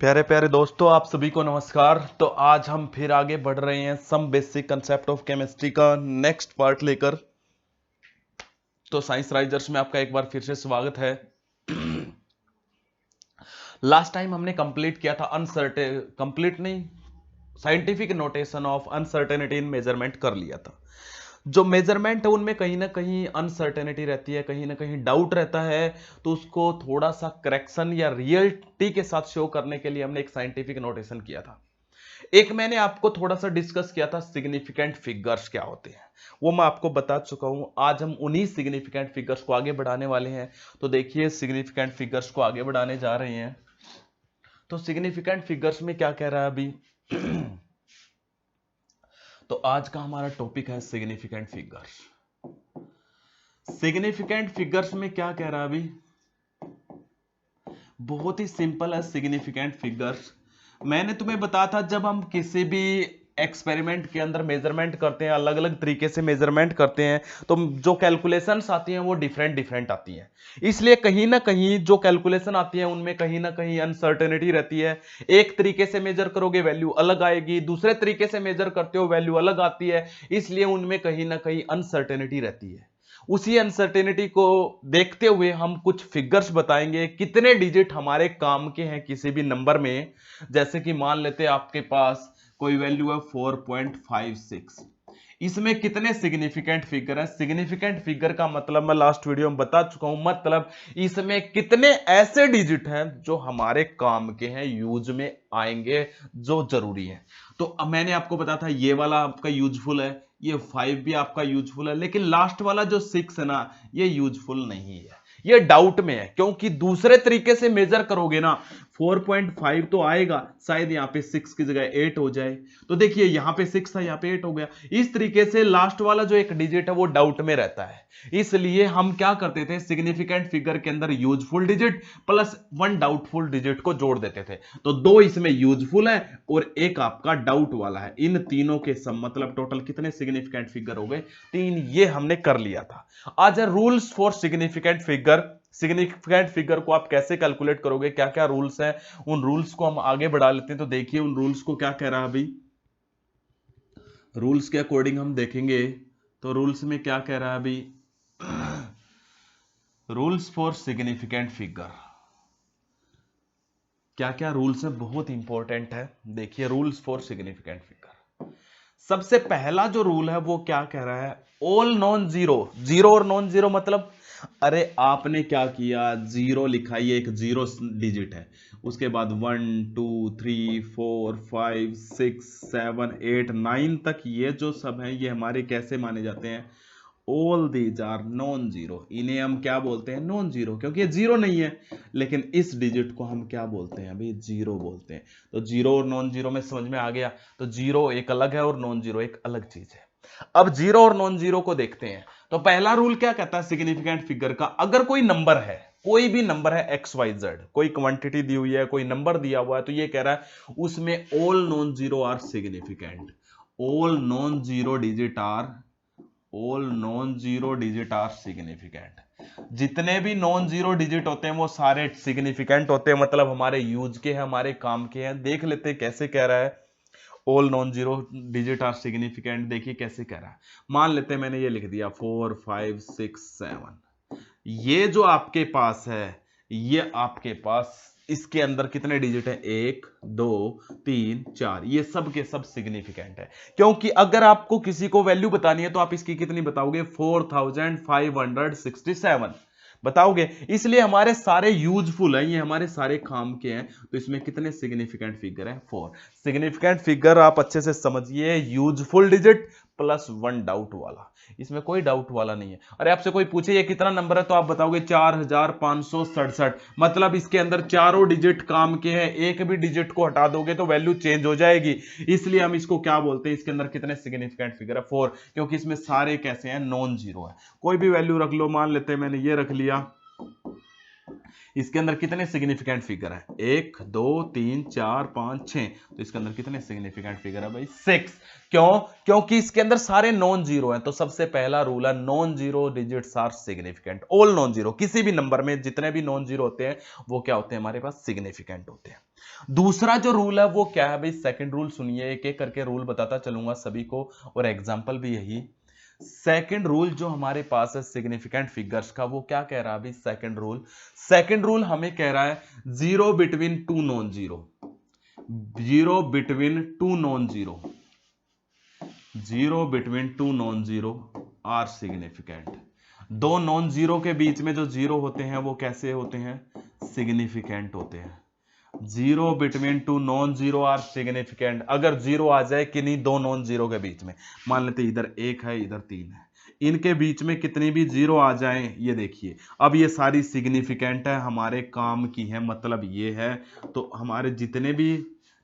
प्यारे प्यारे दोस्तों, आप सभी को नमस्कार। तो आज हम फिर आगे बढ़ रहे हैं some basic concept of chemistry का नेक्स्ट पार्ट लेकर। तो साइंस राइजर्स में आपका एक बार फिर से स्वागत है। लास्ट टाइम हमने कंप्लीट किया था अनसर्टेन, कंप्लीट नहीं, scientific notation of uncertainty in measurement कर लिया था। जो मेजरमेंट है उनमें कहीं ना कहीं अनसर्टेनिटी रहती है, कहीं ना कहीं डाउट रहता है, तो उसको थोड़ा सा करेक्शन या रियलिटी के साथ शो करने के लिए हमने एक साइंटिफिक नोटेशन किया था। एक मैंने आपको थोड़ा सा डिस्कस किया था सिग्निफिकेंट फिगर्स क्या होते हैं, वो मैं आपको बता चुका हूं। आज हम उन्हीं सिग्निफिकेंट फिगर्स को आगे बढ़ाने वाले हैं। तो देखिए, सिग्निफिकेंट फिगर्स को आगे बढ़ाने जा रहे हैं। तो सिग्निफिकेंट फिगर्स में क्या कह रहा है अभी? तो आज का हमारा टॉपिक है सिग्निफिकेंट फिगर्स। सिग्निफिकेंट फिगर्स में क्या कह रहा है अभी? बहुत ही सिंपल है सिग्निफिकेंट फिगर्स। मैंने तुम्हें बताया था, जब हम किसी भी एक्सपेरिमेंट के अंदर मेजरमेंट करते हैं, अलग अलग तरीके से मेजरमेंट करते हैं, तो जो कैलकुलेशंस आती हैं वो डिफरेंट डिफरेंट आती हैं। इसलिए कहीं ना कहीं जो कैलकुलेशन आती है उनमें कहीं ना कहीं अनसर्टेनिटी रहती है। एक तरीके से मेजर करोगे वैल्यू अलग आएगी, दूसरे तरीके से मेजर करते हो वैल्यू अलग आती है। इसलिए उनमें कहीं ना कहीं अनसर्टेनिटी रहती है। उसी अनसर्टेनिटी को देखते हुए हम कुछ फिगर्स बताएंगे, कितने डिजिट हमारे काम के हैं किसी भी नंबर में। जैसे कि मान लेते हैं आपके पास कोई वैल्यू है 4.56, इसमें कितने सिग्निफिकेंट फिगर है। सिग्निफिकेंट फिगर का मतलब मैं लास्ट वीडियो में बता चुका हूं, मतलब इसमें कितने ऐसे डिजिट हैं जो हमारे काम के हैं, यूज में आएंगे, जो जरूरी है। तो अब मैंने आपको बताया था ये वाला आपका यूजफुल है, ये 5 भी आपका यूजफुल है, लेकिन लास्ट वाला जो 6 है ना, ये यूजफुल नहीं है, ये डाउट में है। क्योंकि दूसरे तरीके से मेजर करोगे ना, 4.5 तो आएगा, शायद यहां पे 6 की जगह 8 हो जाए। तो देखिए, यहां पे 6 था, यहां पे 8 हो गया। इस तरीके से लास्ट वाला जो एक डिजिट है वो डाउट में रहता है। इसलिए हम क्या करते थे, सिग्निफिकेंट फिगर के अंदर useful digit plus 1 doubtful digit को जोड़ देते थे। तो 2 इसमें यूजफुल है और एक आपका डाउट वाला है। इन तीनों के सम मतलब टोटल कितने सिग्निफिकेंट फिगर हो गए? 3। ये हमने कर लिया था। आज है rules for significant figure. Significant figure को आप कैसे कैलकुलेट करोगे, क्या क्या रूल्स हैं, उन रूल्स को हम आगे बढ़ा लेते हैं। तो देखिए, उन रूल्स को क्या कह रहा है अभी, रूल्स के अकॉर्डिंग हम देखेंगे। तो रूल्स में क्या कह रहा है अभी? रूल्स फॉर सिग्निफिकेंट फिगर, क्या क्या रूल्स है, बहुत इंपॉर्टेंट है। देखिए, रूल्स फॉर सिग्निफिकेंट फिगर, सबसे पहला जो रूल है वो क्या कह रहा है? ऑल नॉन जीरो, जीरो और नॉन जीरो मतलब, अरे आपने क्या किया, जीरो लिखा, ये एक जीरो डिजिट है, उसके बाद 1 2 3 4 5 6 7 8 9 तक ये जो सब है ये हमारे कैसे माने जाते हैं? All these are non zero. इन्हें हम क्या बोलते हैं? नॉन जीरो, क्योंकि ये जीरो नहीं है। लेकिन इस डिजिट को हम क्या बोलते हैं अभी? जीरो बोलते हैं। तो जीरो और नॉन जीरो में समझ में आ गया। तो जीरो एक अलग है और नॉन जीरो एक अलग चीज है। अब जीरो और नॉन जीरो को देखते हैं। तो पहला रूल क्या कहता है सिग्निफिकेंट फिगर का? अगर कोई नंबर है, कोई भी नंबर है एक्स वाई जेड, कोई क्वांटिटी दी हुई है, कोई नंबर दिया हुआ है, तो ये कह रहा है उसमें all non zero are significant. All non zero digit are, all non zero digit are significant. जितने भी नॉन जीरो डिजिट होते हैं वो सारे सिग्निफिकेंट होते हैं, मतलब हमारे यूज के हैं, हमारे काम के हैं। देख लेते हैं कैसे कह रहा है all non zero digit are significant. देखिए कैसे कह रहा है। मान लेते हैं मैंने ये लिख दिया 4 5 6 7, ये जो आपके पास है, ये आपके पास इसके अंदर कितने डिजिट हैं? 1 2 3 4, ये सब के सब सिग्निफिकेंट है। क्योंकि अगर आपको किसी को वैल्यू बतानी है तो आप इसकी कितनी बताओगे? 4567 बताओगे। इसलिए हमारे सारे यूजफुल हैं, ये हमारे सारे काम के हैं। तो इसमें कितने सिग्निफिकेंट फिगर है? 4 सिग्निफिकेंट फिगर। आप अच्छे से समझिए, यूजफुल डिजिट प्लस 1 डाउट वाला, इसमें कोई डाउट वाला नहीं है। अरे आपसे कोई पूछे ये कितना नंबर है, तो आप बताओगे 4567, मतलब इसके अंदर चारों डिजिट काम के हैं, एक भी डिजिट को हटा दोगे तो वैल्यू चेंज हो जाएगी। इसलिए हम इसको क्या बोलते हैं? इसके अंदर कितने सिग्निफिकेंट फिगर है? 4, क्योंकि इसमें सारे कैसे हैं? नॉन जीरो है। कोई भी वैल्यू रख लो, मान लेते हैं मैंने ये रख लिया, इसके अंदर कितने सिग्निफिकेंट फिगर है? 1 2 3 4 5 6। तो इसके अंदर कितने सिग्निफिकेंट फिगर है भाई? 6। क्यों? क्योंकि इसके अंदर सारे नॉन जीरो हैं। तो सबसे पहला रूल है non zero digits are significant. All non zero, किसी भी नंबर में जितने भी नॉन जीरो होते हैं वो क्या होते हैं हमारे पास? सिग्निफिकेंट होते हैं। दूसरा जो रूल है वो क्या है भाई? सेकंड रूल सुनिए, एक एक करके रूल बताता चलूंगा सभी को, और एग्जांपल भी यही। सेकंड रूल जो हमारे पास है सिग्निफिकेंट फिगर्स का, वो क्या कह रहा है अभी? सेकंड रूल हमें कह रहा है zero between two non zero, zero between two non zero, zero between two non zero are significant. दो नॉन जीरो के बीच में जो जीरो होते हैं वो कैसे होते हैं? सिग्निफिकेंट होते हैं। Zero between two non zero are significant. अगर जीरो आ जाए किन्हीं दो नॉन जीरो के बीच में, मान लेते इधर 1 है इधर 3 है, इनके बीच में कितनी भी जीरो आ जाए, ये देखिए अब ये सारी सिग्निफिकेंट है, हमारे काम की है, मतलब ये है। तो हमारे जितने भी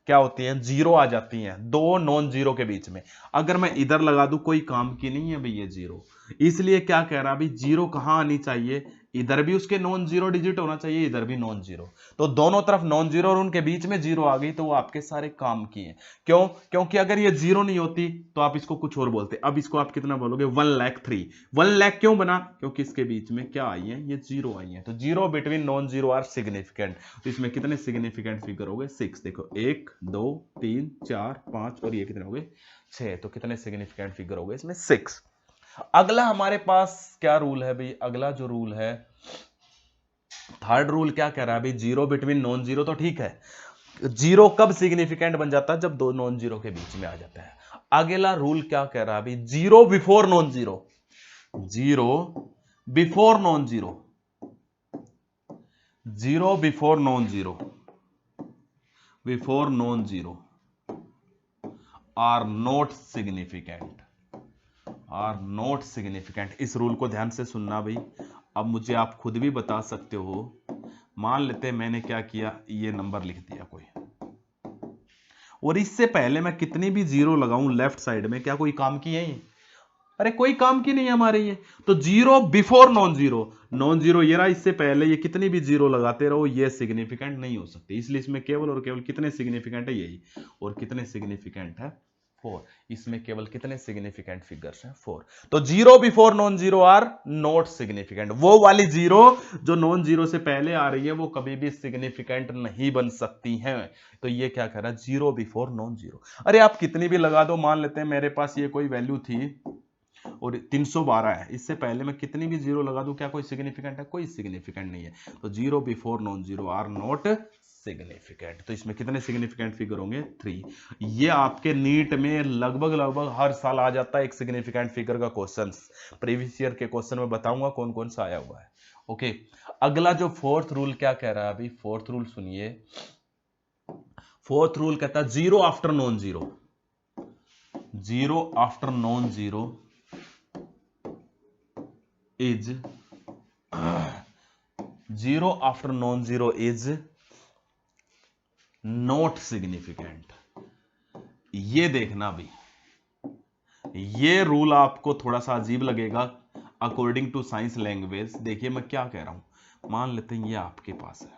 क्या होती हैं? जीरो आ जाती हैं दो नॉन जीरो के बीच में। अगर मैं इधर लगा दूं कोई काम की नहीं है भाई ये जीरो। इसलिए क्या कह रहा है भाई? जीरो कहां आनी चाहिए? इधर भी उसके नॉन जीरो डिजिट होना चाहिए, इधर भी नॉन जीरो। तो दोनों तरफ नॉन जीरो और उनके बीच में जीरो आ गई तो वो आपके सारे काम की है। क्यों? क्योंकि अगर ये जीरो नहीं होती तो आप इसको कुछ और बोलते। अब इसको आप कितना बोलोगे? 1,03,000। 1,00,000 क्यों बना? क्योंकि इसके बीच में क्या आई है? ये जीरो आई है। तो zero between non zero are significant. तो इसमें कितने सिग्निफिकेंट फिगर हो गए? 6। देखो 1 2 3 4 5 और ये कितने हो गए? 6। तो कितने सिग्निफिकेंट फिगर हो गए इसमें? 6। अगला हमारे पास क्या रूल है भाई? अगला जो रूल है थर्ड रूल क्या कह रहा है भाई? जीरो बिटवीन नॉन जीरो तो ठीक है, जीरो कब सिग्निफिकेंट बन जाता है? जब दो नॉन जीरो के बीच में आ जाता है। अगला रूल क्या कह रहा है भाई? Zero before non zero, zero before non zero, zero before non zero, before non zero are not significant, are not significant. इस रूल को ध्यान से सुनना भाई। अब मुझे आप खुद भी बता सकते हो, मान लेते हैं मैंने क्या किया, ये नंबर लिख दिया कोई, और इससे पहले मैं कितनी भी जीरो लगाऊं लेफ्ट साइड में, क्या कोई काम की है ये? अरे कोई काम की नहीं है हमारे ये। तो zero before non zero, non zero ये रहा, इससे पहले ये कितनी भी जीरो लगाते रहो ये सिग्निफिकेंट नहीं हो सकती। इसलिए इसमें केवल और केवल कितने सिग्निफिकेंट है? यही। और कितने सिग्निफिकेंट है? 4। इसमें केवल कितने सिग्निफिकेंट फिगर्स हैं? 4। तो zero before non zero are not significant. वो वाली जीरो जो नॉन जीरो से पहले आ रही है वो कभी भी सिग्निफिकेंट नहीं बन सकती हैं। तो ये क्या कह रहा है? Zero before non zero. अरे आप कितनी भी लगा दो, मान लेते हैं मेरे पास ये कोई वैल्यू थी और 312 है, इससे पहले मैं कितनी भी जीरो लगा दूं, क्या कोई सिग्निफिकेंट है? कोई सिग्निफिकेंट नहीं है। तो zero before non zero are not significant. तो इसमें कितने सिग्निफिकेंट फिगर होंगे? 3। ये आपके नीट में लगभग हर साल आ जाता है एक सिग्निफिकेंट फिगर का क्वेश्चन। प्रीवियस ईयर के क्वेश्चन में बताऊंगा कौन कौन सा आया हुआ है। ओके, अगला जो फोर्थ रूल क्या कह रहा है अभी? फोर्थ रूल सुनिए। फोर्थ रूल कहता है zero after non zero, zero after non zero is zero after non zero is not significant. ये देखना भी, ये रूल आपको थोड़ा सा अजीब लगेगा अकॉर्डिंग टू साइंस लैंग्वेज। देखिए मैं क्या कह रहा हूं, मान लेते हैं ये आपके पास है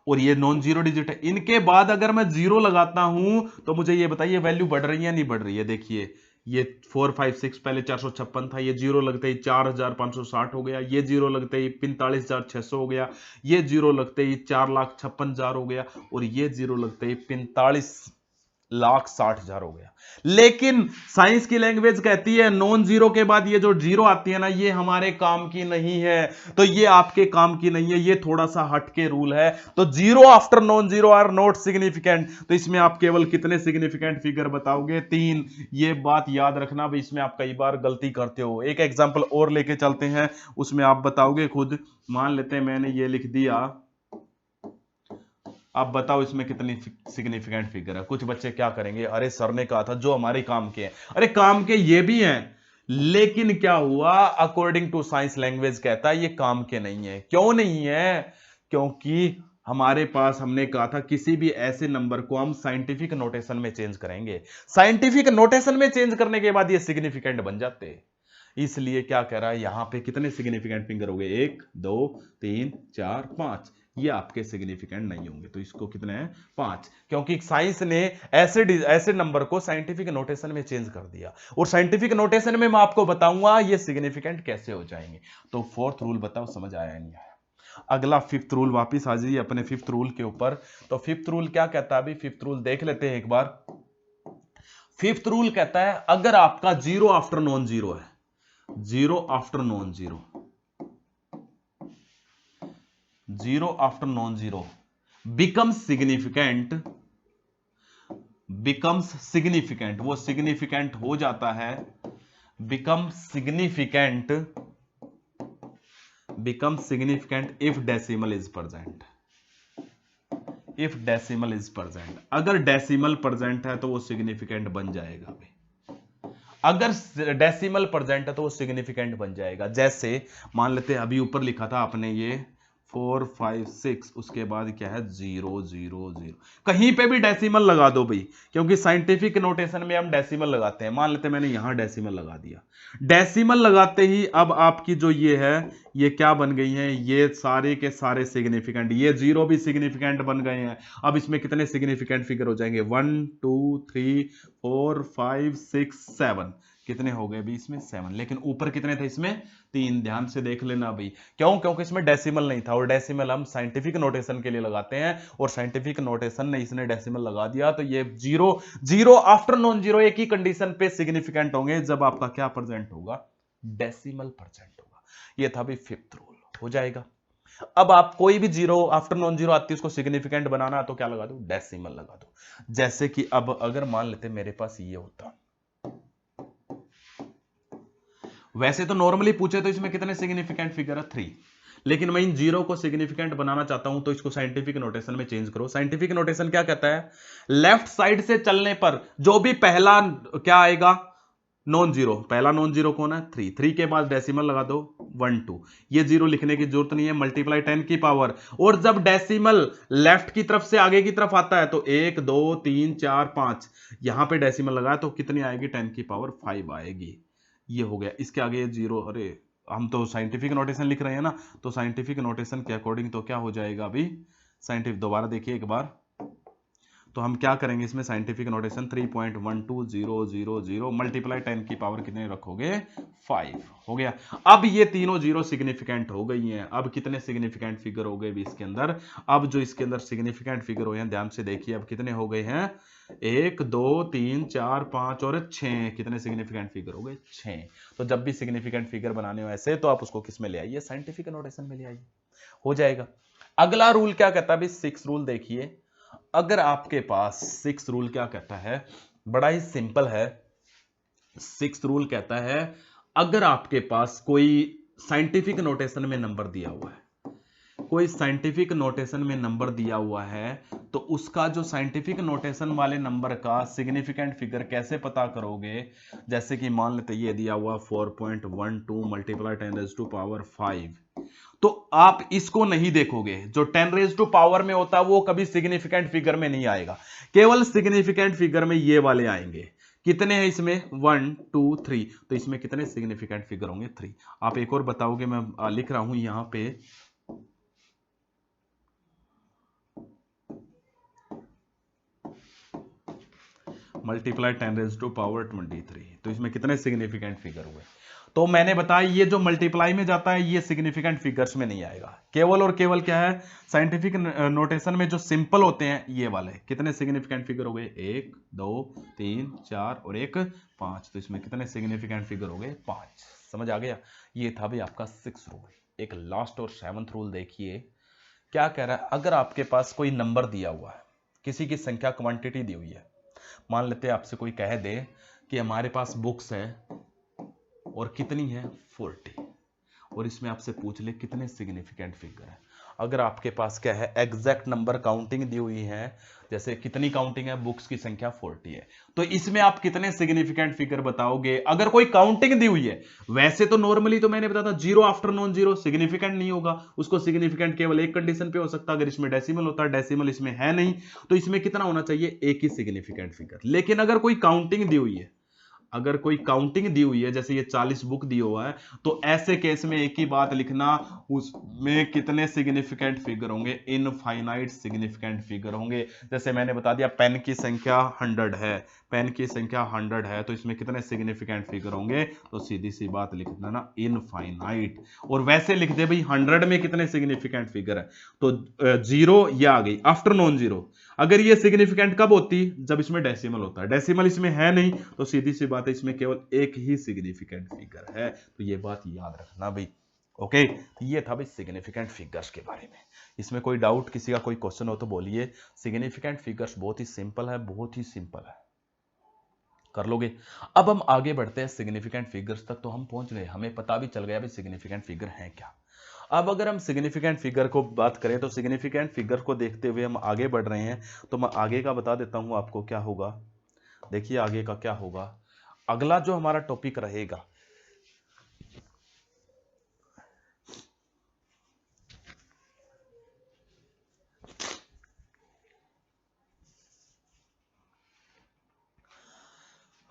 और ये नॉन जीरो डिजिट है, इनके बाद अगर मैं जीरो लगाता हूं तो मुझे ये बताइए वैल्यू बढ़ रही है नहीं बढ़ रही है? देखिए ये 4 5 6 पहले 456 था, ये जीरो लगते ही 4,560 हो गया, ये जीरो लगते ही 45,600 हो गया, ये जीरो लगते ही 4,56,000 हो गया, और ये जीरो लगते ही 45,60,000 हो गया। लेकिन साइंस की लैंग्वेज कहती है नॉन जीरो के बाद ये जो जीरो आती है ना, ये हमारे काम की नहीं है। तो ये आपके काम की नहीं है, ये थोड़ा सा हटके रूल है। तो zero after non zero are not significant. तो इसमें आप केवल कितने सिग्निफिकेंट फिगर बताओगे? 3। ये बात याद रखना भाई, इसमें आप कई बार गलती करते हो। एक एग्जांपल और लेके चलते हैं, उसमें आप बताओगे खुद। मान लेते हैं मैंने ये लिख दिया, आप बताओ इसमें कितनी सिग्निफिकेंट फिगर है? कुछ बच्चे क्या करेंगे, अरे सर ने कहा था जो हमारे काम के हैं। अरे काम के ये भी हैं, लेकिन क्या हुआ, अकॉर्डिंग टू साइंस लैंग्वेज कहता है ये काम के नहीं है। क्यों नहीं है? क्योंकि हमारे पास हमने कहा था किसी भी ऐसे नंबर को हम साइंटिफिक नोटेशन में चेंज करेंगे, साइंटिफिक नोटेशन में चेंज करने के बाद ये सिग्निफिकेंट बन जाते हैं। इसलिए क्या कह रहा है, यहां पे कितने सिग्निफिकेंट फिंगर हो गए, 1 2 3 4 5, ये आपके सिग्निफिकेंट नहीं होंगे, तो इसको कितने हैं, 5, क्योंकि साइंस ने ऐसे नंबर को साइंटिफिक नोटेशन में चेंज कर दिया, और साइंटिफिक नोटेशन में मैं आपको बताऊंगा ये सिग्निफिकेंट कैसे हो जाएंगे। तो फोर्थ रूल बताओ समझ आया नहीं आया। अगला फिफ्थ रूल, वापिस आ जाइए अपने फिफ्थ रूल के ऊपर। तो फिफ्थ रूल क्या कहता है, अभी फिफ्थ रूल देख लेते हैं एक बार। फिफ्थ रूल कहता है अगर आपका जीरो आफ्टर नॉन जीरो है, zero after non zero, zero after non zero becomes significant, becomes significant, वो सिग्निफिकेंट हो जाता है, become significant, become significant if decimal is present, if decimal is present, अगर डेसिमल प्रेजेंट है तो वो significant बन जाएगा भाई, अगर डेसिमल प्रेजेंट है तो वो सिग्निफिकेंट बन जाएगा। जैसे मान लेते हैं अभी ऊपर लिखा था आपने ये 4 5 6, उसके बाद क्या है 0 0 0, कहीं पे भी डेसिमल लगा दो भाई, क्योंकि साइंटिफिक नोटेशन में हम डेसिमल लगाते हैं। मान लेते हैं मैंने यहां डेसिमल लगा दिया, डेसिमल लगाते ही अब आपकी जो ये है ये क्या बन गई है, ये सारे के सारे सिग्निफिकेंट, ये जीरो भी सिग्निफिकेंट बन गए हैं। अब इसमें कितने सिग्निफिकेंट फिगर हो जाएंगे, 1 2 3 4 5 6 7, कितने हो गए भी इसमें 7, लेकिन ऊपर कितने थे इसमें 3, ध्यान से देख लेना भाई, क्यों, क्योंकि इसमें डेसिमल नहीं था, और डेसिमल हम साइंटिफिक नोटेशन के लिए लगाते हैं, और साइंटिफिक नोटेशन ने इसने डेसिमल लगा दिया, तो ये zero, zero after non zero एक ही कंडीशन पे सिग्निफिकेंट होंगे, जब आपका क्या प्रेजेंट होगा, डेसिमल प्रेजेंट होगा। ये था भाई फिफ्थ रूल, हो जाएगा। अब आप कोई भी जीरो आफ्टर नॉन जीरो आती है उसको सिग्निफिकेंट बनाना है तो क्या लगा दो, डेसिमल लगा दो। जैसे कि अब अगर मान लेते मेरे पास ये होता, वैसे तो नॉर्मली पूछे तो इसमें कितने सिग्निफिकेंट फिगर है 3, लेकिन मैं इन जीरो को सिग्निफिकेंट बनाना चाहता हूं तो इसको साइंटिफिक नोटेशन में चेंज करो। साइंटिफिक नोटेशन क्या कहता है, लेफ्ट साइड से चलने पर जो भी पहला क्या आएगा, नॉन जीरो, पहला नॉन जीरो कौन है 3, 3 के बाद डेसिमल लगा दो 1 2, ये जीरो लिखने की जरूरत नहीं है, मल्टीप्लाई 10 की पावर, और जब डेसिमल लेफ्ट की तरफ से आगे की तरफ आता है तो 1 2 3 4 5, यहां पे डेसिमल लगाया तो कितनी आएगी, 10 की पावर 5 आएगी। ये हो गया, इसके आगे जीरो, अरे हम तो साइंटिफिक नोटेशन लिख रहे हैं ना, तो साइंटिफिक नोटेशन के अकॉर्डिंग तो क्या हो जाएगा अभी, साइंटिफिक दोबारा देखिए एक बार, तो हम क्या करेंगे इसमें साइंटिफिक नोटेशन 3.12000 मल्टीप्लाई 10 की पावर कितने रखोगे 5, हो गया। अब ये तीनों जीरो सिग्निफिकेंट हो गई हैं, अब कितने सिग्निफिकेंट फिगर हो गए भी इसके अंदर, अब जो इसके अंदर सिग्निफिकेंट फिगर हुए हैं ध्यान से देखिए, अब कितने हो गए हैं, 1 2 3 4 5 और 6, कितने सिग्निफिकेंट फिगर हो गए 6। तो जब भी सिग्निफिकेंट फिगर बनाने हो ऐसे तो आप उसको किस में ले आइए, साइंटिफिक नोटेशन में ले आइए, हो जाएगा। अगला रूल क्या कहता है, सिक्स रूल देखिए, अगर आपके पास सिक्स रूल क्या कहता है, बड़ा ही सिंपल है। सिक्स रूल कहता है अगर आपके पास कोई साइंटिफिक नोटेशन में नंबर दिया हुआ है, कोई साइंटिफिक नोटेशन में नंबर दिया हुआ है, तो उसका जो साइंटिफिक नोटेशन वाले नंबर का सिग्निफिकेंट फिगर कैसे पता करोगे। जैसे कि मान लेते ये दिया हुआ 4.12 मल्टीप्लाई 10 रेज़ टू पावर 5, तो आप इसको नहीं देखोगे, जो 10 रेज़ टू पावर में होता है वो कभी सिग्निफिकेंट फिगर में नहीं आएगा, केवल सिग्निफिकेंट फिगर में ये वाले आएंगे। कितने हैं इसमें 1 2 3, तो इसमें कितने सिग्निफिकेंट फिगर होंगे 3। आप एक और बताओगे, मैं लिख रहा हूं यहां पे, मल्टीप्लाई 10 रेज़ टू पावर 23, तो इसमें कितने सिग्निफिकेंट फिगर हुए। तो मैंने बताया ये जो मल्टीप्लाई में जाता है ये सिग्निफिकेंट फिगर्स में नहीं आएगा, केवल और केवल क्या है, साइंटिफिक नोटेशन में जो सिंपल होते हैं ये वाले, कितने सिग्निफिकेंट फिगर हो गए 1 2 3 4 और 1 5, तो इसमें कितने सिग्निफिकेंट फिगर हो गए 5। समझ आ गया, ये था भाई आपका सिक्स रूल। एक लास्ट और सेवंथ रूल देखिए, क्या कह रहा है, अगर आपके पास कोई नंबर दिया हुआ है, किसी की संख्या क्वांटिटी दी हुई है, मान लेते हैं आपसे कोई कह दे कि हमारे पास बुक्स है और कितनी है 40, और इसमें आपसे पूछ ले कितने सिग्निफिकेंट फिगर है। अगर आपके पास क्या है एग्जैक्ट नंबर काउंटिंग दी हुई है, जैसे कितनी काउंटिंग है, बुक्स की संख्या 40 है, तो इसमें आप कितने सिग्निफिकेंट फिगर बताओगे अगर कोई काउंटिंग दी हुई है। वैसे तो नॉर्मली तो मैंने बताया था zero after non zero significant नहीं होगा, उसको सिग्निफिकेंट केवल एक कंडीशन पे हो सकता है, अगर इसमें डेसिमल होता है, डेसिमल इसमें है नहीं, तो इसमें कितना होना चाहिए एक ही सिग्निफिकेंट फिगर। लेकिन अगर कोई काउंटिंग दी हुई है, अगर कोई काउंटिंग दी हुई है, जैसे ये 40 बुक दिया हुआ है, तो ऐसे केस में एक ही बात लिखना, उसमें कितने सिग्निफिकेंट फिगर होंगे, इनफाइनाइट सिग्निफिकेंट फिगर होंगे। जैसे मैंने बता दिया पेन की संख्या 100 है, पेन की संख्या 100 है, तो इसमें कितने सिग्निफिकेंट फिगर होंगे, तो सीधी सी बात लिख देना इनफाइनाइट। और वैसे लिख दे भाई 100 में कितने सिग्निफिकेंट फिगर है, तो 0 ये आ गई आफ्टर नॉन जीरो। अगर ये सिग्निफिकेंट कब होती, जब इसमें डेसिमल होता है, डेसिमल इसमें है नहीं, तो सीधी सी बात है इसमें केवल एक ही सिग्निफिकेंट फिगर है। तो ये बात याद रखना भाई। ओके, ये था भाई सिग्निफिकेंट फिगर्स के बारे में। इसमें कोई डाउट, किसी का कोई क्वेश्चन हो तो बोलिए। सिग्निफिकेंट फिगर्स बहुत ही सिंपल है, बहुत ही सिंपल है, कर लोगे। अब हम आगे बढ़ते हैं सिग्निफिकेंट फिगर्स तक, तो हम पहुंच गए, हमें पता भी चल गया भाई सिग्निफिकेंट फिगर है क्या। अब अगर हम सिग्निफिकेंट फिगर को बात करें, तो सिग्निफिकेंट फिगर को देखते हुए हम आगे बढ़ रहे हैं, तो मैं आगे का बता देता हूं आपको क्या होगा। देखिए आगे का क्या होगा, अगला जो हमारा टॉपिक रहेगा,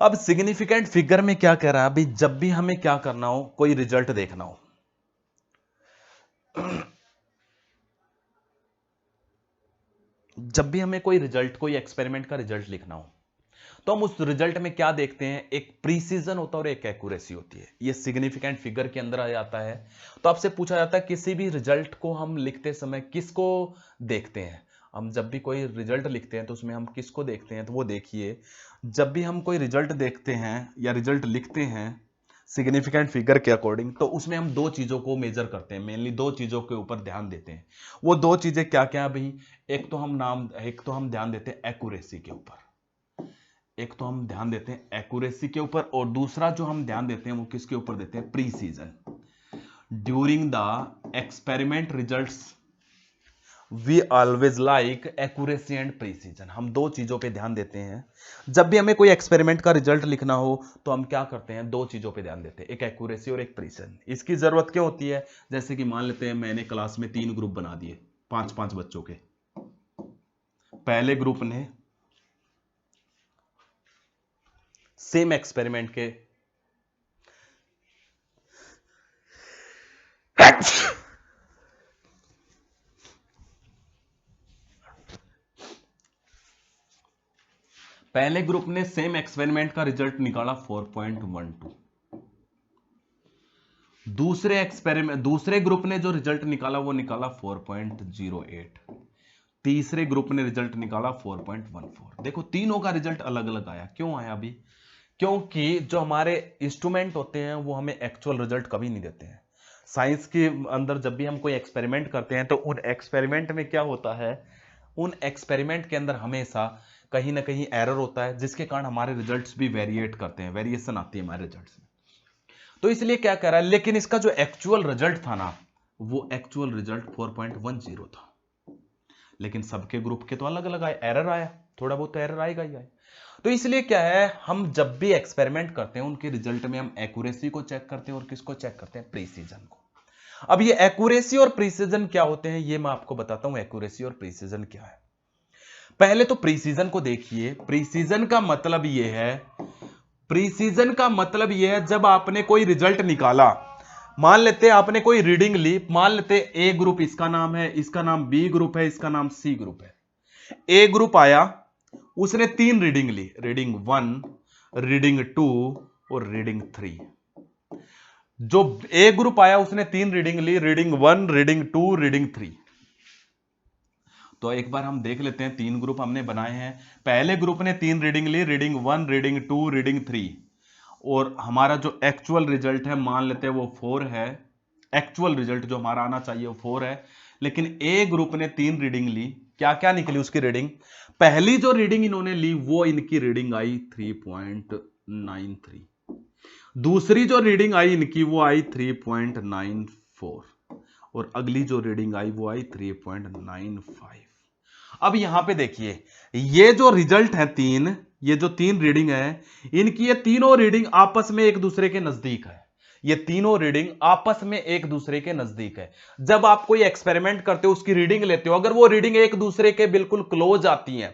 अब सिग्निफिकेंट फिगर में क्या कह रहा है अभी, जब भी हमें क्या करना हो, कोई रिजल्ट देखना हो, जब भी हमें कोई रिजल्ट, कोई एक्सपेरिमेंट का रिजल्ट लिखना हो, तो हम उस रिजल्ट में क्या देखते हैं, एक प्रीसीजन होता है और एक एक्यूरेसी होती है। ये सिग्निफिकेंट फिगर के अंदर आ जाता है। तो आपसे पूछा जाता है किसी भी रिजल्ट को हम लिखते समय किसको देखते हैं, हम जब भी कोई रिजल्ट लिखते हैं तो उसमें हम किसको देखते हैं, तो वो देखिए, जब भी हम कोई रिजल्ट देखते हैं या रिजल्ट लिखते हैं सिग्निफिकेंट फिगर के अकॉर्डिंग, तो उसमें हम दो चीजों को मेजर करते हैं, मेनली दो चीजों के ऊपर ध्यान देते हैं। वो दो चीजें क्या क्या भाई, एक तो हम ध्यान देते हैं एक्यूरेसी के ऊपर, एक तो हम ध्यान देते हैं एक्यूरेसी के ऊपर, और दूसरा जो हम ध्यान देते हैं वो किसके ऊपर देते हैं, precision. During the experiment results we always like accuracy and precision. हम दो चीजों पे ध्यान देते हैं, जब भी हमें कोई एक्सपेरिमेंट का रिजल्ट लिखना हो तो हम क्या करते हैं, दो चीजों पे ध्यान देते हैं, एक एक्यूरेसी और एक प्रीसीजन। इसकी जरूरत क्यों होती है, जैसे कि मान लेते हैं मैंने क्लास में 3 ग्रुप बना दिए, 5-5 बच्चों के। पहले ग्रुप ने सेम एक्सपेरिमेंट के पहले ग्रुप ने सेम एक्सपेरिमेंट का रिजल्ट निकाला 4.12। दूसरे ग्रुप ने जो रिजल्ट निकाला वो निकाला 4.08। तीसरे ग्रुप ने रिजल्ट निकाला 4.14। देखो तीनों का रिजल्ट अलग अलग आया, क्यों आया अभी, क्योंकि जो हमारे इंस्ट्रूमेंट होते हैं वो हमें एक्चुअल रिजल्ट कभी नहीं देते हैं। साइंस के अंदर जब भी हम कोई एक्सपेरिमेंट करते हैं तो उन एक्सपेरिमेंट में क्या होता है, उन एक्सपेरिमेंट के अंदर हमेशा कहीं ना कहीं एरर होता है, जिसके कारण हमारे रिजल्ट्स भी वेरिएट करते हैं, वेरिएशन आती है हमारे रिजल्ट्स में। तो इसलिए क्या कह रहा है, लेकिन इसका जो एक्चुअल रिजल्ट था ना, वो एक्चुअल रिजल्ट 4.10 था। लेकिन सबके ग्रुप के तो अलग अलग आए, एरर आया, थोड़ा बहुत तो एरर आएगा ही आए। तो इसलिए क्या है, हम जब भी एक्सपेरिमेंट करते हैं उनके रिजल्ट में हम एक्यूरेसी को चेक करते हैं और किसको चेक करते हैं, प्रीसीजन को। अब ये एक्यूरेसी और प्रीसीजन क्या होते हैं, ये मैं आपको बताता हूं, एक्यूरेसी और प्रीसीजन क्या है। पहले तो प्रीसीजन को देखिए। प्रीसीजन का मतलब यह है, प्रीसीजन का मतलब यह है जब आपने कोई रिजल्ट निकाला, मान लेते हैं आपने कोई रीडिंग ली, मान लेते ए ग्रुप इसका नाम है, इसका नाम बी ग्रुप है, इसका नाम सी ग्रुप है। ए ग्रुप आया, उसने 3 रीडिंग ली, रीडिंग 1, रीडिंग 2 और रीडिंग 3। जो ए ग्रुप आया उसने 3 रीडिंग ली, रीडिंग 1, रीडिंग 2, रीडिंग 3। तो एक बार हम देख लेते हैं, 3 ग्रुप हमने बनाए हैं। पहले ग्रुप ने 3 रीडिंग ली, रीडिंग 1, रीडिंग 2, रीडिंग 3, और हमारा जो एक्चुअल रिजल्ट है मान लेते हैं वो 4 है। एक्चुअल रिजल्ट जो हमारा आना चाहिए वो 4 है। लेकिन ए ग्रुप ने 3 रीडिंग ली, क्या क्या निकली उसकी रीडिंग, पहली जो रीडिंग इन्होंने ली वो इनकी रीडिंग आई 3.93, दूसरी जो रीडिंग आई इनकी वो आई 3.94, और अगली जो रीडिंग आई वो आई 3.95। अब यहां पे देखिए, ये जो रिजल्ट है तीन, ये जो 3 रीडिंग है, इनकी ये तीनों रीडिंग आपस में एक दूसरे के नजदीक है। ये तीनों रीडिंग आपस में एक दूसरे के नजदीक है। जब आप कोई एक्सपेरिमेंट करते हो, उसकी रीडिंग लेते हो, अगर वो रीडिंग एक दूसरे के बिल्कुल क्लोज आती है,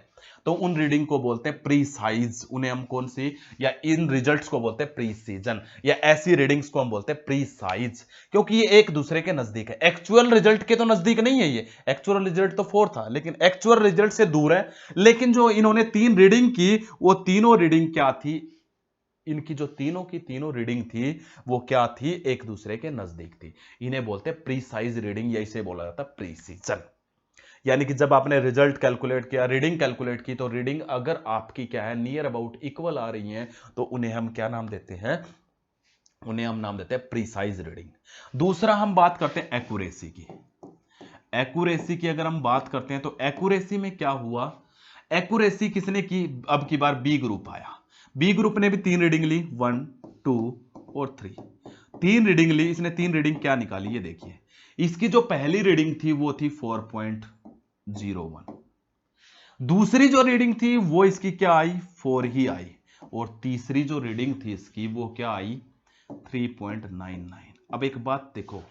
तो उन रीडिंग को बोलते हैं प्रीसाइज, उन्हें हम कौन सी, या इन रिजल्ट्स को बोलते हैं प्रीसीजन, या ऐसी रीडिंग्स को हम बोलते हैं प्रीसाइज, क्योंकि ये एक दूसरे के नजदीक है। एक्चुअल रिजल्ट के तो नजदीक नहीं है, ये एक्चुअल रिजल्ट तो 4 था लेकिन एक्चुअल रिजल्ट से दूर है। लेकिन जो इन्होंने 3 रीडिंग की, वो तीनों रीडिंग क्या थी, इनकी जो तीनों की तीनों रीडिंग थी वो क्या थी, एक दूसरे के नजदीक थी। इन्हें बोलते हैं प्रीसाइज रीडिंग, या इसे बोला जाता है प्रीसीजन। यानी कि जब आपने रिजल्ट कैलकुलेट किया, रीडिंग कैलकुलेट की, तो रीडिंग अगर आपकी क्या है, नियर अबाउट इक्वल आ रही है, तो उन्हें हम क्या नाम देते हैं, उन्हें हम नाम देते हैं प्रीसाइज रीडिंग। दूसरा हम बात करते हैं एक्यूरेसी की। एक्यूरेसी की अगर हम बात करते हैं तो एक्यूरेसी में क्या हुआ, एक्यूरेसी किसने की, अब की बार बी ग्रुप आया। बी ग्रुप ने भी 3 रीडिंग ली, 1 2 और 3, 3 रीडिंग ली। इसने 3 रीडिंग क्या निकाली, ये देखिए। इसकी जो पहली रीडिंग थी वो थी 4.01, दूसरी जो रीडिंग थी वो इसकी क्या आई, 4 ही आई, और तीसरी जो रीडिंग थी इसकी वो क्या आई, 3.99। अब एक बात देखो,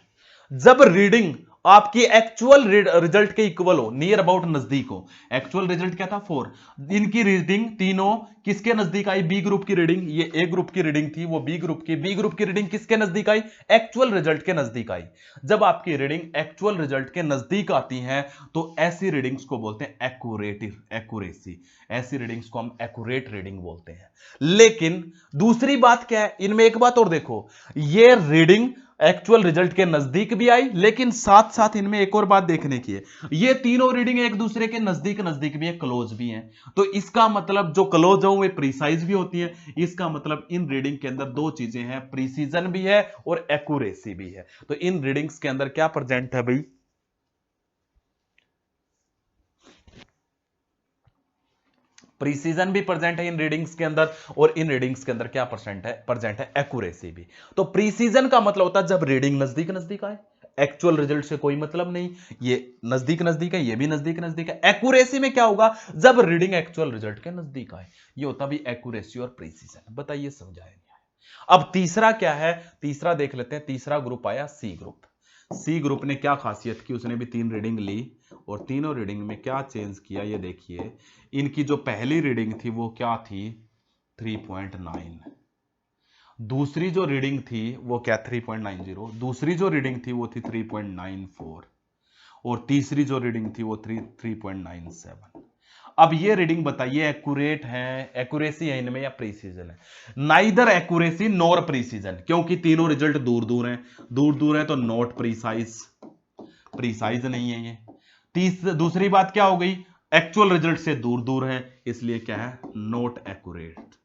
जब रीडिंग आपकी एक्चुअल रिजल्ट के इक्वल हो, नियर अबाउट नजदीक हो, एक्चुअल रिजल्ट क्या था 4, इनकी रीडिंग तीनों किसके नजदीक आई, बी ग्रुप की रीडिंग, ये ए ग्रुप की रीडिंग थी, वो बी ग्रुप की, बी ग्रुप की रीडिंग किसके नजदीक आई, एक्चुअल रिजल्ट के नजदीक आई। जब आपकी रीडिंग एक्चुअल रिजल्ट के नजदीक आती है तो ऐसी रीडिंग्स को बोलते हैं एक्यूरेसी, ऐसी रीडिंग्स को हम एक्यूरेट रीडिंग बोलते हैं। लेकिन दूसरी बात क्या है, इनमें एक बात और देखो, ये रीडिंग एक्चुअल रिजल्ट के नजदीक भी आई, लेकिन साथ साथ इनमें एक और बात देखने की है, ये तीनों रीडिंग एक दूसरे के नजदीक नजदीक भी है, क्लोज भी हैं। तो इसका मतलब जो क्लोज हो वे प्रीसाइज भी होती है। इसका मतलब इन रीडिंग के अंदर दो चीजें हैं, प्रीसीजन भी है और एक्यूरेसी भी है। तो इन रीडिंग्स के अंदर क्या प्रेजेंट है भाई, प्रीसीजन भी प्रेजेंट है इन रीडिंग्स के अंदर, और इन रीडिंग्स के अंदर क्या प्रेजेंट है एक्यूरेसी भी। तो प्रीसीजन का मतलब होता है जब रीडिंग नजदीक नजदीक आए, एक्चुअल रिजल्ट से कोई मतलब नहीं, ये नजदीक नजदीक है, ये भी नजदीक नजदीक है। एक्यूरेसी में क्या होगा, जब रीडिंग एक्चुअल रिजल्ट के नजदीक आए, ये होता भी एक्यूरेसी और प्रीसीजन। बताइए समझाया नहीं आया। अब तीसरा क्या है, तीसरा देख लेते हैं। तीसरा ग्रुप आया सी ग्रुप। सी ग्रुप ने क्या खासियत की, उसने भी 3 रीडिंग ली, और तीनों रीडिंग में क्या चेंज किया, ये देखिए। इनकी जो पहली रीडिंग थी वो क्या थी, 3.9, दूसरी जो रीडिंग थी वो क्या, 3.90, दूसरी जो रीडिंग थी वो थी 3.94, और तीसरी जो रीडिंग थी वो 3.97। अब ये रीडिंग बताइए एक्यूरेट है, एक्यूरेसी है इनमें या प्रीसीजन है। नाइदर एक्यूरेसी नॉर प्रीसीजन, क्योंकि तीनों रिजल्ट दूर दूर हैं, दूर दूर है तो नॉट प्रीसाइज, प्रीसाइज नहीं है ये। दूसरी बात क्या हो गई, एक्चुअल रिजल्ट से दूर दूर है, इसलिए क्या है, नॉट एक्यूरेट,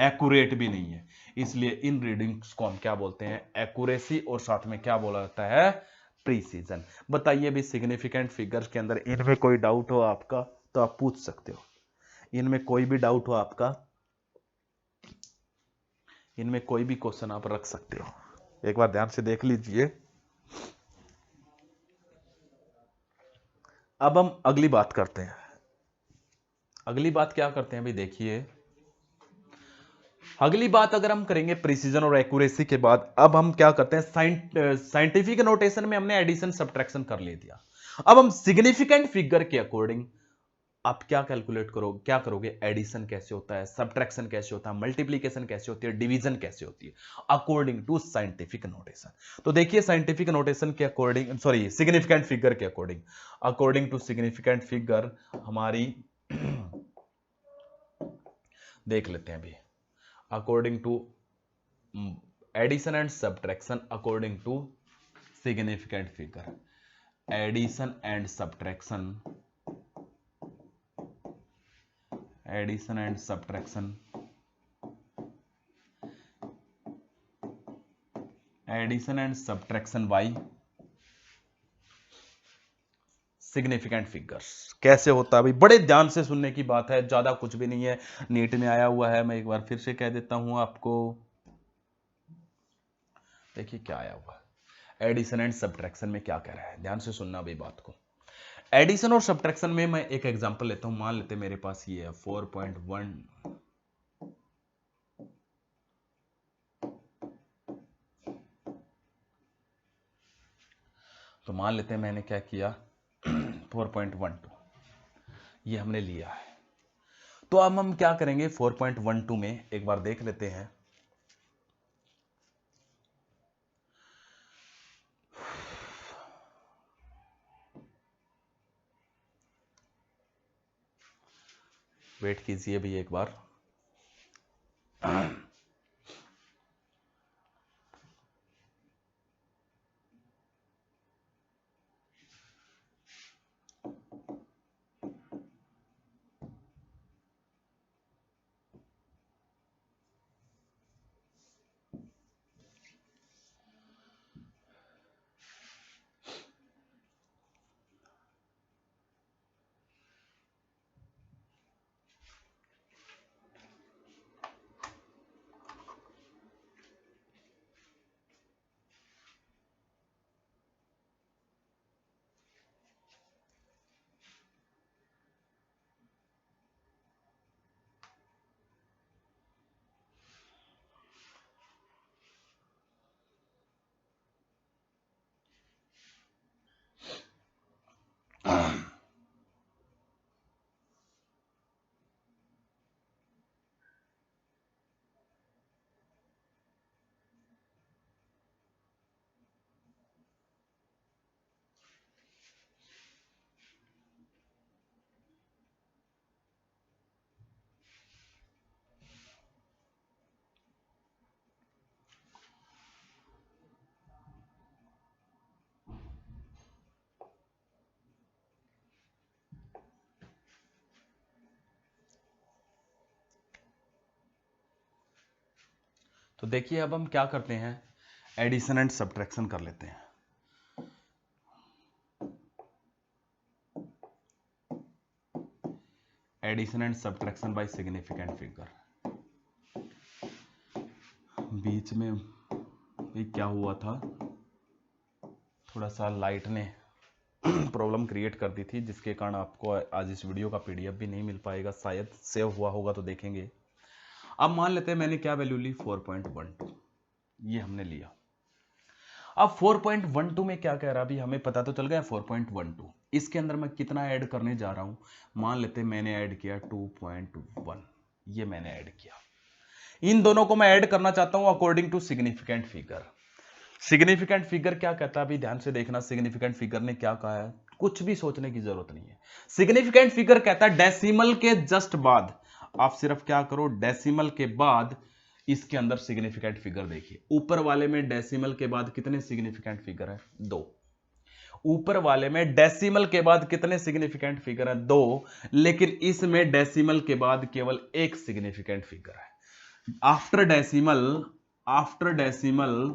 एक्यूरेट भी नहीं है। इसलिए इन रीडिंग्स को हम क्या बोलते हैं, एक्यूरेसी, और साथ में क्या बोला जाता है, प्रीसीजन। बताइए भी सिग्निफिकेंट फिगर्स के अंदर इनमें कोई डाउट हो आपका तो आप पूछ सकते हो, इनमें कोई भी डाउट हो आपका, इनमें कोई भी क्वेश्चन आप रख सकते हो, एक बार ध्यान से देख लीजिए। अब हम अगली बात करते हैं। अगली बात क्या करते हैं भाई, देखिए अगली बात अगर हम करेंगे प्रिसीजन और एक्यूरेसी के बाद, अब हम क्या करते हैं, साइंटिफिक नोटेशन में हमने एडिशन सब्ट्रैक्शन कर ले दिया। अब हम सिग्निफिकेंट फिगर के अकॉर्डिंग आप क्या कैलकुलेट करो, क्या करोगे, एडिशन कैसे होता है, सब्ट्रैक्शन कैसे होता है, मल्टीप्लीकेशन कैसे होती है, डिवीजन कैसे होती है, अकॉर्डिंग टू साइंटिफिक नोटेशन। तो देखिए साइंटिफिक नोटेशन के अकॉर्डिंग, सॉरी सिग्निफिकेंट फिगर के according, according to significant figure हमारी देख लेते हैं अभी, according to addition and subtraction according to significant figure, addition and subtraction, addition and subtraction, addition and subtraction by significant figures कैसे होता है भाई, बड़े ध्यान से सुनने की बात है, ज्यादा कुछ भी नहीं है, नीट में आया हुआ है, मैं एक बार फिर से कह देता हूं आपको। देखिए क्या आया हुआ है, एडिशन एंड सब्ट्रैक्शन में क्या कह रहा है, ध्यान से सुनना भाई बात को। एडिशन और सब्ट्रैक्शन में मैं एक एग्जांपल लेता हूं, मान लेते मेरे पास ये है 4.1, तो मान लेते हैं मैंने क्या किया 4.12, ये हमने लिया है। तो अब हम क्या करेंगे, 4.12 में एक बार देख लेते हैं। वेट कीजिए भी एक बार। तो देखिए अब हम क्या करते हैं, एडिशन एंड सब्ट्रैक्शन कर लेते हैं। Addition and subtraction by significant figure. बीच में भी क्या हुआ था, थोड़ा सा लाइट ने प्रॉब्लम क्रिएट कर दी थी, जिसके कारण आपको आज इस वीडियो का पीडीएफ भी नहीं मिल पाएगा, शायद सेव हुआ होगा तो देखेंगे। अब मान लेते हैं मैंने क्या वैल्यू ली, 4.12, ये हमने लिया। अब 4.12 में क्या कह रहा है, अभी हमें पता तो चल गया 4.12, इसके अंदर मैं कितना ऐड करने जा रहा हूं, मान लेते हैं मैंने ऐड किया 2.1, ये मैंने ऐड किया। इन दोनों को मैं ऐड करना चाहता हूं according to significant figure. Significant figure क्या कहता है, अभी ध्यान से देखना, सिग्निफिकेंट फिगर ने क्या कहा है, कुछ भी सोचने की जरूरत नहीं है। सिग्निफिकेंट फिगर कहता है डेसिमल के जस्ट बाद, आप सिर्फ क्या करो, डेसिमल के बाद इसके अंदर सिग्निफिकेंट फिगर देखिए। ऊपर वाले में डेसिमल के बाद कितने सिग्निफिकेंट फिगर है, 2। ऊपर वाले में डेसिमल के बाद कितने सिग्निफिकेंट फिगर है, 2। लेकिन इसमें डेसिमल के बाद केवल एक सिग्निफिकेंट फिगर है। After decimal, after decimal,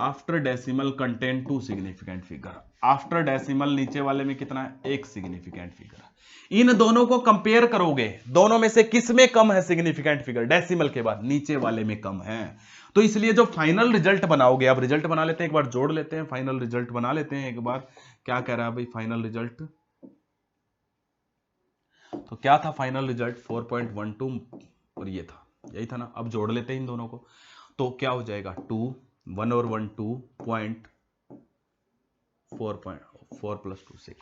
after decimal contain 2 significant figure. After decimal नीचे वाले में कितना है, एक सिग्निफिकेंट फिगर। इन दोनों को कंपेयर करोगे, दोनों में से किस में कम है सिग्निफिकेंट फिगर, डेसिमल के बाद नीचे वाले में कम है। तो इसलिए जो फाइनल रिजल्ट बनाओगे, अब रिजल्ट बना लेते हैं, एक बार जोड़ लेते हैं, फाइनल रिजल्ट बना लेते हैं एक बार। क्या कह रहा है भाई फाइनल रिजल्ट, तो क्या था फाइनल रिजल्ट, 4.12 और ये था, यही था ना। अब जोड़ लेते हैं इन दोनों को, तो क्या हो जाएगा, 2 1 और 1 2.4 प्लस 2 6।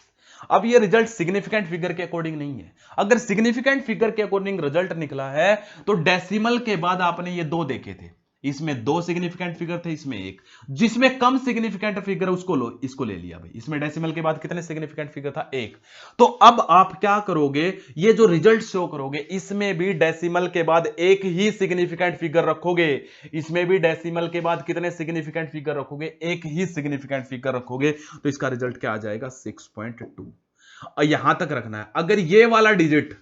अब ये रिजल्ट सिग्निफिकेंट फिगर के अकॉर्डिंग नहीं है। अगर सिग्निफिकेंट फिगर के अकॉर्डिंग रिजल्ट निकला है तो डेसिमल के बाद आपने ये 2 देखे थे, इसमें 2 सिग्निफिकेंट फिगर थे, इसमें एक। जिसमें कम सिग्निफिकेंट फिगर उसको लो, इसको ले लिया भाई। इसमें डेसिमल के बाद कितने सिग्निफिकेंट फिगर था, एक। तो अब आप क्या करोगे, ये जो रिजल्ट शो करोगे, इसमें भी डेसिमल के बाद एक ही सिग्निफिकेंट फिगर रखोगे। इसमें भी डेसिमल के बाद कितने सिग्निफिकेंट फिगर रखोगे, एक ही सिग्निफिकेंट फिगर रखोगे। तो इसका रिजल्ट क्या आ जाएगा, 6.2। और यहां तक रखना है। अगर ये वाला डिजिट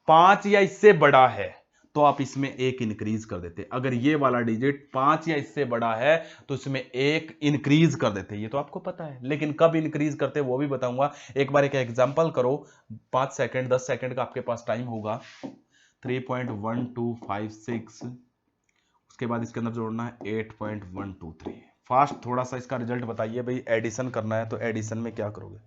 5 या इससे बड़ा है तो आप इसमें एक इंक्रीज कर देते। अगर ये वाला डिजिट 5 या इससे बड़ा है तो इसमें एक इंक्रीज कर देते। ये तो आपको पता है, लेकिन कब इंक्रीज करते वो भी बताऊंगा। एक बार एक एग्जांपल करो, 5 सेकंड 10 सेकंड का आपके पास टाइम होगा। 3.1256, उसके बाद इसके अंदर जोड़ना है 8.123। फास्ट थोड़ा सा इसका रिजल्ट बताइए भाई। एडिशन करना है तो एडिशन में क्या करोगे,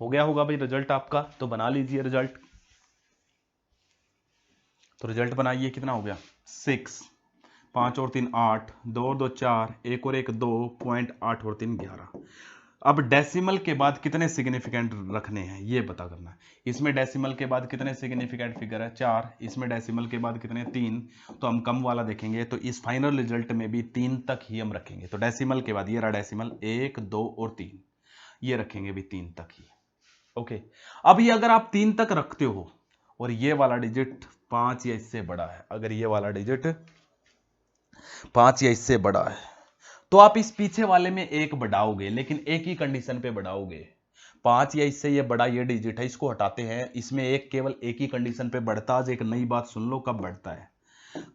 हो गया होगा भाई रिजल्ट आपका, तो बना लीजिए रिजल्ट। तो रिजल्ट बनाइए, कितना हो गया 6, 5 और 3 8, 2 और 2 4, 1 और 1 2, 8 और 3 11। अब डेसिमल के बाद कितने सिग्निफिकेंट रखने हैं ये पता करना है। इसमें डेसिमल के बाद कितने सिग्निफिकेंट फिगर है 4, इसमें डेसिमल के बाद कितने 3, तो हम कम वाला देखेंगे। तो इस फाइनल रिजल्ट में भी 3 तक ही हम रखेंगे। तो डेसिमल के बाद ये रहा डेसिमल 1 2 और 3, ये रखेंगे भी 3 तक ही। ओके, अब ये अगर आप 3 तक रखते हो और ये वाला डिजिट 5 या इससे बड़ा है, अगर ये वाला डिजिट 5 या इससे बड़ा है, तो आप इस पीछे वाले में 1 बढ़ाओगे, लेकिन एक ही कंडीशन पे बढ़ाओगे। 5 या इससे ये बड़ा ये डिजिट है, इसको हटाते हैं, इसमें एक केवल एक ही कंडीशन पे बढ़ता। आज एक नई बात सुन लो, कब बढ़ता है,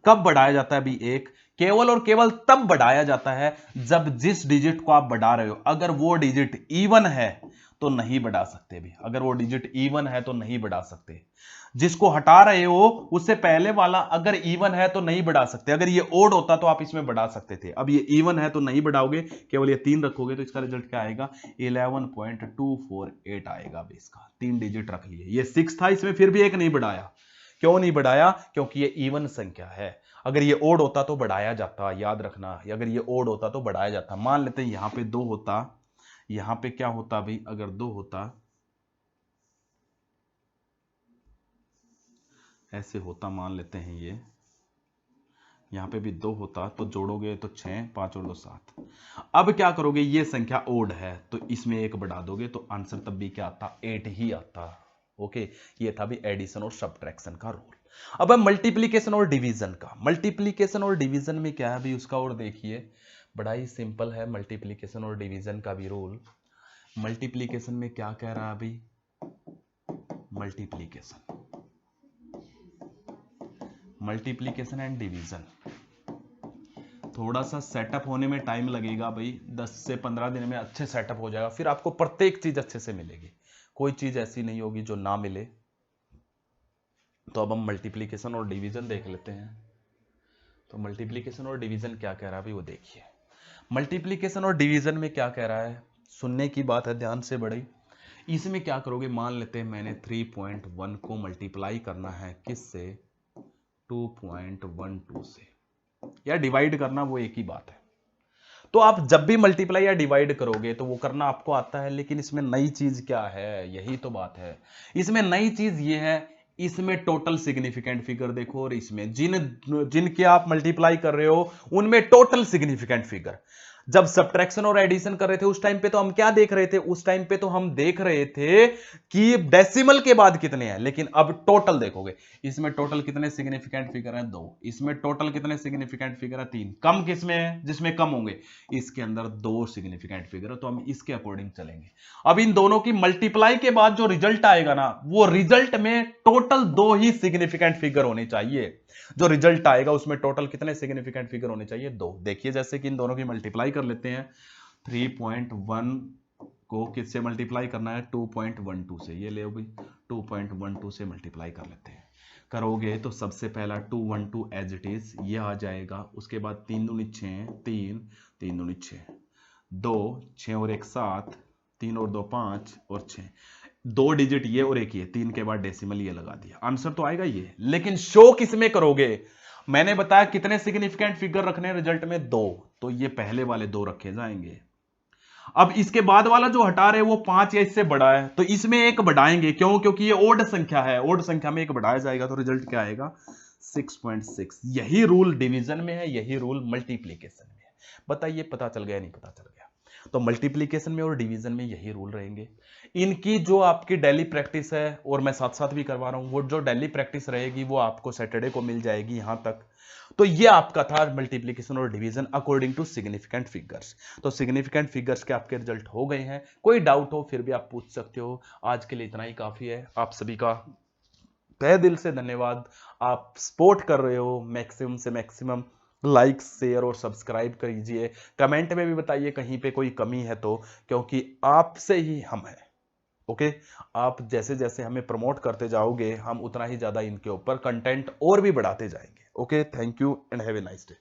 कब बढ़ाया जाता है अभी एक, केवल और केवल तब बढ़ाया जाता है जब जिस डिजिट को आप बढ़ा रहे हो अगर वो डिजिट इवन है तो नहीं बढ़ा सकते भी। अगर वो डिजिट इवन है तो नहीं बढ़ा सकते। जिसको हटा रहे हो उससे पहले वाला अगर इवन है तो नहीं बढ़ा सकते। अगर ये ओड होता तो आप इसमें बढ़ा सकते थे। अब ये इवन है तो नहीं बढ़ाओगे, केवल ये 3 रखोगे, तो इसका रिजल्ट क्या आएगा 11.248 आएगा। अब इसका 3 डिजिट रख लिए। ये 6 था, इसमें फिर भी एक नहीं बढ़ाया। क्यों नहीं बढ़ाया, क्योंकि ये इवन संख्या है। अगर ये ओड होता तो बढ़ाया जाता, याद रखना। अगर ये ओड होता तो बढ़ाया जाता। मान लेते हैं यहां पे 2 होता, यहां पे क्या होता भाई, अगर 2 होता ऐसे होता, मान लेते हैं ये यहां पे भी 2 होता, तो जोड़ोगे तो 6, 5 और 2 7। अब क्या करोगे, ये संख्या ओड है तो इसमें 1 बढ़ा दोगे तो आंसर तब भी क्या आता, 8 ही आता। ओके, ये था भी एडिशन और सब्ट्रैक्शन का रूल। अब है मल्टीप्लीकेशन और डिवीजन का। मल्टीप्लीकेशन और डिवीजन में क्या है भी उसका, और देखिए बड़ा ही सिंपल है मल्टीप्लीकेशन और डिवीजन का भी रूल। मल्टीप्लीकेशन में क्या कह रहा है अभी, मल्टीप्लीकेशन एंड डिवीजन थोड़ा सा सेटअप होने में टाइम लगेगा भाई, 10 से 15 दिन में अच्छे सेटअप हो जाएगा। फिर आपको प्रत्येक चीज अच्छे से मिलेगी, कोई चीज ऐसी नहीं होगी जो ना मिले। तो अब हम मल्टीप्लीकेशन और डिवीजन देख लेते हैं। तो मल्टीप्लीकेशन और डिवीजन क्या कह रहा है भाई वो देखिए। मल्टीप्लीकेशन और डिवीजन में क्या कह रहा है, सुनने की बात है, ध्यान से बड़ी। इसमें क्या करोगे, मान लेते हैं मैंने 3.1 को मल्टीप्लाई करना है किससे, 2.12 से, या डिवाइड करना, वो एक ही बात है। तो आप जब भी मल्टीप्लाई या डिवाइड करोगे तो वो करना आपको आता है, लेकिन इसमें नई चीज क्या है, यही तो बात है। इसमें नई चीज ये है, इसमें टोटल सिग्निफिकेंट फिगर देखो, और इसमें जिनके आप मल्टीप्लाई कर रहे हो उनमें टोटल सिग्निफिकेंट फिगर। जब सब्ट्रैक्शन और एडिशन कर रहे थे उस टाइम पे तो हम क्या देख रहे थे, उस टाइम पे तो हम देख रहे थे कि डेसिमल के बाद कितने हैं, लेकिन अब टोटल देखोगे। इसमें टोटल कितने सिग्निफिकेंट फिगर हैं 2, इसमें टोटल कितने सिग्निफिकेंट फिगर है 3। कम किसमें है, जिसमें कम होंगे, इसके अंदर 2 सिग्निफिकेंट फिगर है, तो हम इसके अकॉर्डिंग चलेंगे। अब इन दोनों की मल्टीप्लाई के बाद जो रिजल्ट आएगा ना, वो रिजल्ट में टोटल 2 ही सिग्निफिकेंट फिगर होने चाहिए। जो रिजल्ट आएगा उसमें टोटल कितने सिग्निफिकेंट फिगर होने चाहिए, 2। देखिए जैसे कि इन दोनों की मल्टीप्लाई कर लेते हैं। 3.1 को किससे मल्टीप्लाई करना है, 2.12 से। ये ले भाई 2.12 से मल्टीप्लाई कर लेते हैं। करोगे तो सबसे पहला 212 एज इट इज ये आ जाएगा। उसके बाद 3 दूनी 6, 3 3 दूनी 6, 2 6 और 1 7, 3 और 2 5 और 6, 2 डिजिट ये और एक ये, 3 के बाद डेसिमल ये लगा दिया, आंसर तो आएगा ये। लेकिन शो किसमें करोगे, मैंने बताया कितने सिग्निफिकेंट फिगर रखने रिजल्ट में, 2, तो ये पहले वाले 2 रखे जाएंगे। अब इसके बाद वाला जो हटा रहे वो 5 या इससे बड़ा है, तो इसमें 1 बढ़ाएंगे। क्यों, क्योंकि ये ओड संख्या है, ओड संख्या में 1 बढ़ाया जाएगा, तो रिजल्ट क्या आएगा 6.6। यही रूल डिवीजन में है, यही रूल मल्टीप्लीकेशन में है। बताइए पता चल गया नहीं पता चल गया। तो मल्टीप्लीकेशन में और डिवीजन में यही रूल रहेंगे। इनकी जो आपकी डेली प्रैक्टिस है, और मैं साथ साथ भी करवा रहा हूं, वो जो डेली प्रैक्टिस रहेगी वो आपको सैटरडे को मिल जाएगी यहां तक। तो ये आपका था मल्टीप्लीकेशन और division according to significant figures. तो सिग्निफिकेंट फिगर्स के आपके रिजल्ट हो गए हैं। कोई डाउट हो फिर भी आप पूछ सकते हो। आज के लिए इतना ही काफी है। आप सभी का तहे दिल से धन्यवाद। आप सपोर्ट कर रहे हो, मैक्सिमम से मैक्सिमम लाइक शेयर और सब्सक्राइब करिए। कमेंट में भी बताइए कहीं पे कोई कमी है तो, क्योंकि आपसे ही हम हैं। ओके, आप जैसे जैसे हमें प्रमोट करते जाओगे हम उतना ही ज्यादा इनके ऊपर कंटेंट और भी बढ़ाते जाएंगे। Okay, thank you and have a nice day.